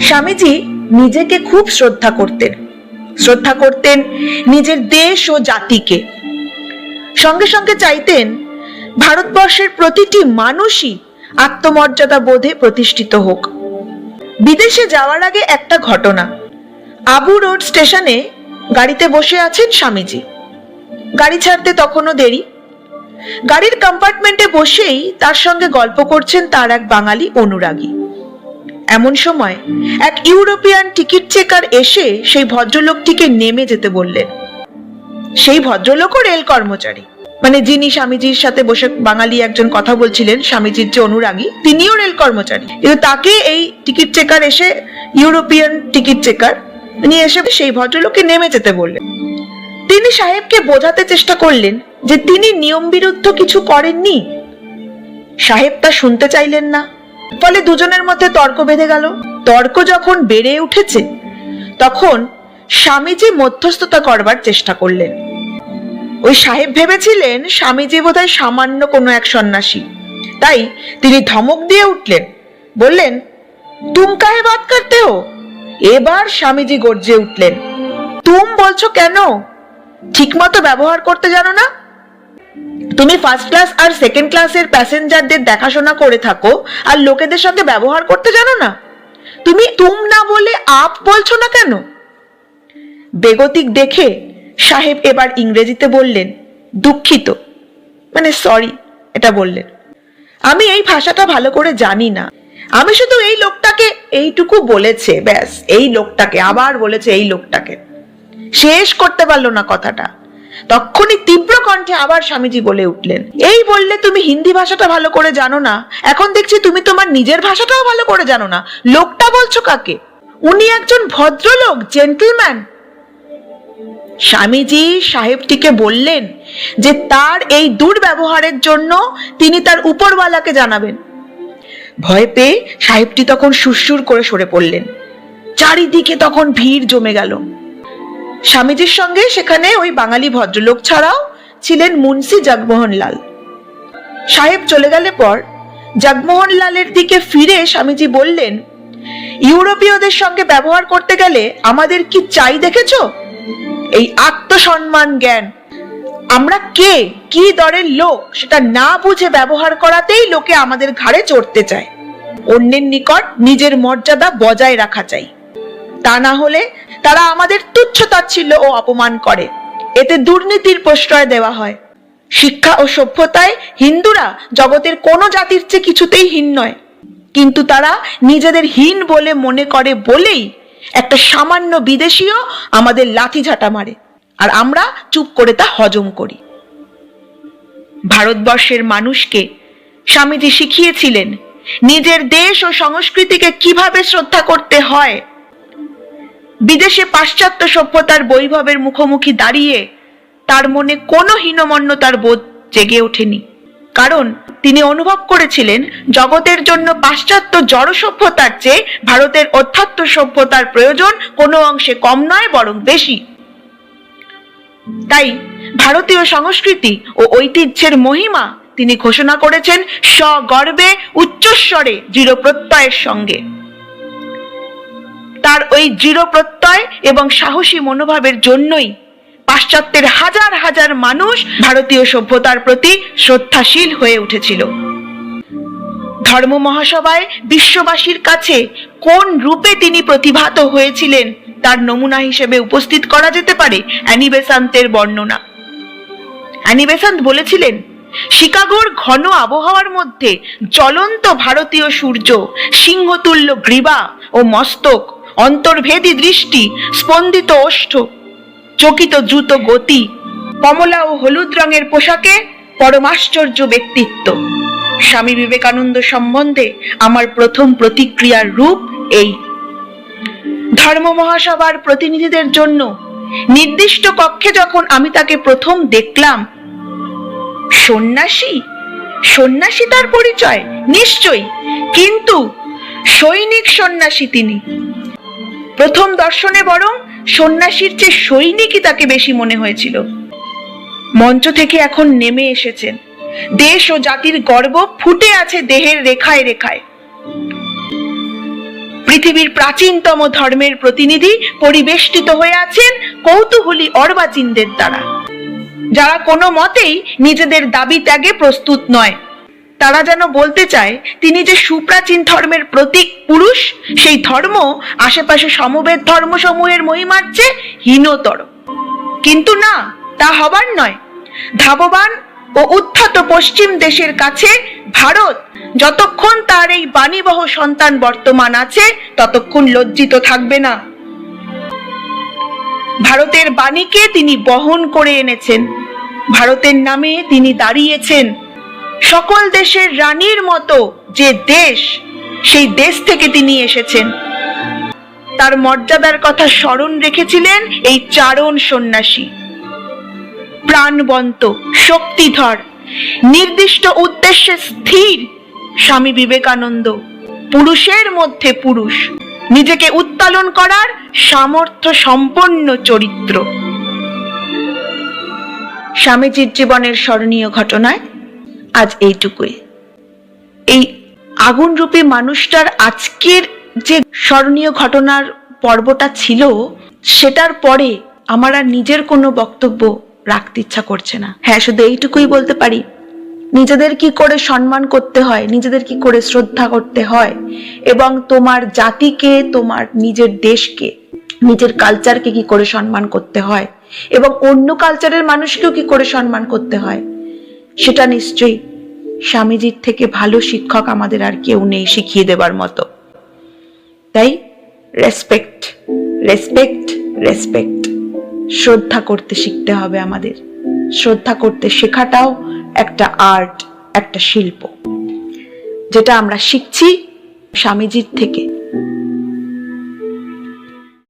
স্বামীজি নিজেকে খুব শ্রদ্ধা করতেন নিজের দেশ ও জাতিকে। সঙ্গে সঙ্গে চাইতেন ভারতবর্ষের প্রতিটি মানুষই আত্মমর্যাদা বোধে প্রতিষ্ঠিত হোক। বিদেশে যাওয়ার আগে একটা ঘটনা। আবু রোড স্টেশনে গাড়িতে বসে আছেন স্বামীজি। গাড়ি ছাড়তে তখনও দেরি। গাড়ির কম্পার্টমেন্টে বসেই তার সঙ্গে গল্প করছেন তার এক বাঙালি অনুরাগী। এমন সময় এক ইউরোপিয়ান টিকিট চেকার এসে সেই ভদ্রলোকটিকে নেমে যেতে বললেন। সেই ভদ্রলোকও রেল কর্মচারী, মানে যিনি স্বামীজির সাথে বসে বাঙালি একজন কথা বলছিলেন, স্বামীজির যে অনুরাগী, তিনিও রেল কর্মচারী। কিন্তু তাকে এই টিকিট চেকার এসে, ইউরোপিয়ান টিকিট চেকার নিয়ে এসে সেই ভদ্রলোককে নেমে যেতে বললেন। তিনি সাহেবকে বোঝাতে চেষ্টা করলেন যে তিনি নিয়ম বিরুদ্ধ কিছু করেননি। সাহেব তা শুনতে চাইলেন না। ফলে দুজনের মধ্যে তর্ক বেঁধে গেল। তর্ক যখন বেড়ে উঠেছে তখন স্বামীজি মধ্যস্থতা করবার চেষ্টা করলেন। ওই সাহেব ভেবেছিলেন স্বামীজি বোধহয় সামান্য কোনো এক সন্ন্যাসী, তাই তিনি ধমক দিয়ে উঠলেন, বললেন, তুম কাহে বাত করতে হো? এবার স্বামীজি গর্জে উঠলেন, তুম বলছো কেন? ঠিকমতো ব্যবহার করতে জানো না? তুমি ফার্স্ট ক্লাস আর সেকেন্ড ক্লাসের প্যাসেঞ্জারদের দেখাশোনা করে থাকো আর লোকেদের সঙ্গে ব্যবহার করতে জানো না? তুমি তুম না বলে আপ বলছো না কেন? বেগতিক দেখে সাহেব এবার ইংরেজিতে বললেন, দুঃখিত, মানে সরি, এটা বললেন। আমি এই ভাষাটা ভালো করে জানি না, আমি শুধু এই লোকটাকে এইটুকু বলেছে, ব্যাস, এই লোকটাকে আবার বলেছে, এই লোকটাকে। শেষ করতে পারলো না কথাটা। তখনই তীব্র কণ্ঠে আবার স্বামীজি বলে উঠলেন, এই বললে তুমি হিন্দি ভাষাটা ভালো করে জানো না, এখন দেখছি তুমি তোমার নিজের ভাষাটাও ভালো করে জানো না। লোকটা বলছো কাকে? উনি একজন ভদ্রলোক, জেন্টলম্যান। স্বামীজি সাহেবটিকে বললেন যে তার এই দুর্ব্যবহারের জন্য তিনি তার উপরওয়ালাকে জানাবেন। ভয় পেয়ে সাহেবটি তখন সুরসুর করে সরে পড়লেন। চারিদিকে তখন ভিড় জমে গেল। স্বামীজির সঙ্গে সেখানে ওই বাঙালি ভদ্রলোক ছাড়াও ছিলেন মুন্সি জগমোহন লাল। সাহেব চলে গেলে পর জগমোহন লালের দিকে ফিরে স্বামীজি বললেন, ইউরোপীয়দের সঙ্গে ব্যবহার করতে গেলে আমাদের কি চাই দেখেছো? এই আত্মসম্মান জ্ঞান। আমরা কে, কি দরের লোক সেটা না বুঝে ব্যবহার করাতেই লোকে আমাদের ঘাড়ে চড়তে চায়। অন্যের নিকট নিজের মর্যাদা বজায় রাখা চাই, তা না হলে তারা আমাদের তুচ্ছ তাচ্ছিল্য ও অপমান করে। এতে দুর্নীতির প্রশ্রয় দেওয়া হয়। শিক্ষা ও সভ্যতায় হিন্দুরা জগতের কোনো জাতির চেয়ে কিছুতেই হীন নয়, কিন্তু তারা নিজেদের হীন বলে মনে করে বলেই একটা সামান্য বিদেশিও আমাদের লাথি ঝাঁটা মারে, আর আমরা চুপ করে তা হজম করি। ভারতবর্ষের মানুষকে স্বামীজি শিখিয়েছিলেন নিজের দেশ ও সংস্কৃতিকে কিভাবে শ্রদ্ধা করতে হয়। বিদেশে পাশ্চাত্য সভ্যতার বৈভবের মুখোমুখি দাঁড়িয়ে তার মনে কোনো হীনমন্যতার বোধ জেগে ওঠেনি, কারণ তিনি অনুভব করেছিলেন জগতের জন্য পাশ্চাত্য জড় সভ্যতার চেয়ে ভারতের অধ্যাত্ম সভ্যতার প্রয়োজন কোনো অংশে কম নয়, বরং বেশি। তাই ভারতীয় সংস্কৃতি ও ঐতিহ্যের মহিমা তিনি ঘোষণা করেছেন সগর্বে, উচ্চস্বরে, দৃঢ় প্রত্যয়ের সঙ্গে। তার ওই দৃঢ় প্রত্যয় এবং সাহসী মনোভাবের জন্যই পাশ্চাত্যের হাজার হাজার মানুষ ভারতীয় সভ্যতার প্রতি শ্রদ্ধাশীল হয়ে উঠেছিল। ধর্ম মহাসভায় বিশ্ববাসীর কাছে কোন রূপে তিনি প্রতিভাত হয়েছিলেন তার নমুনা হিসেবে উপস্থিত করা যেতে পারে অ্যানি বেসান্তের বর্ণনা। অ্যানি বেসান্ত বলেছিলেন, শিকাগোর ঘন আবহাওয়ার মধ্যে জ্বলন্ত ভারতীয় সূর্য, সিংহতুল্য গ্রীবা ও মস্তক, অন্তর্ভেদী দৃষ্টি, স্পন্দিত ওষ্ঠ, চকিত দ্রুত গতি, কমলা ও হলুদ রঙের পোশাকে পরমাশ্চর্য ব্যক্তিত্ব। স্বামী বিবেকানন্দ সম্বন্ধে আমার প্রথম প্রতিক্রিয়ার রূপ এই। ধর্ম মহাসভার প্রতিনিধিদের জন্য নির্দিষ্ট কক্ষে যখন আমি তাকে প্রথম দেখলাম, সন্ন্যাসী, সন্ন্যাসী তার পরিচয় নিশ্চয়ই, কিন্তু সৈনিক সন্ন্যাসী তিনি। প্রথম দর্শনে বরং সন্ন্যাসীর চেয়ে সৈনিকই তাকে বেশি মনে হয়েছিল। মঞ্চ থেকে এখন নেমে এসেছেন, দেশ ও জাতির গর্ব ফুটে আছে দেহের রেখায় রেখায়। পৃথিবীর প্রাচীনতম ধর্মের প্রতিনিধি পরিবেষ্টিত হয়ে আছেন কৌতূহলী অর্বাচীনদের দ্বারা, যারা কোনো মতেই নিজেদের দাবি ত্যাগে প্রস্তুত নয়। তারা যেন বলতে চায় তিনি যে সুপ্রাচীন ধর্মের প্রতীক পুরুষ, সেই ধর্ম আশেপাশে সমবেত ধর্মসমূহের মহিমার চেয়ে হীনতর। কিন্তু না, তা হবার নয়। ধাবমান ও উত্থাত পশ্চিম দেশের কাছে ভারত যতক্ষণ তার এই বাণীবহ সন্তান বর্তমান আছে, ততক্ষণ লজ্জিত থাকবে না। ভারতের বাণীকে তিনি বহন করে এনেছেন, ভারতের নামে তিনি দাঁড়িয়েছেন। সকল দেশের রানীর মতো যে দেশ, সেই দেশ থেকে তিনি এসেছেন। তার মর্যাদার কথা স্মরণ রেখেছিলেন এই চারণ সন্ন্যাসী। প্রাণবন্ত, শক্তিধর, নির্দিষ্ট উদ্দেশ্যে স্থির স্বামী বিবেকানন্দ, পুরুষের মধ্যে পুরুষ, নিজেকে উত্তোলন করার সামর্থ্য সম্পন্ন চরিত্র। স্বামীজির জীবনের স্মরণীয় ঘটনায় আজ এইটুকুই। এই আগুনরূপী মানুষটার আজকের যে স্মরণীয় ঘটনার পর্বটা ছিল, সেটার পরে আমার আর নিজের কোনো বক্তব্য রাখতে ইচ্ছা করছে না। হ্যাঁ, শুধু এইটুকুই বলতে পারি, নিজেদের কি করে সম্মান করতে হয়, নিজেদের কি করে শ্রদ্ধা করতে হয়, এবং তোমার জাতিকে, তোমার নিজের দেশকে, নিজের কালচারকে কি করে সম্মান করতে হয়, এবং অন্য কালচারের মানুষকেও কি করে সম্মান করতে হয়, সেটা নিশ্চয়ই স্বামীজির থেকে ভালো শিক্ষক আমাদের আর কেউ নেই শিখিয়ে দেবার মতো। তাই রেসপেক্ট, রেসপেক্ট, রেসপেক্ট, শ্রদ্ধা করতে শিখতে হবে আমাদের। শ্রদ্ধা করতে শেখাটাও একটা আর্ট, একটা শিল্প, যেটা আমরা শিখছি স্বামীজির থেকে।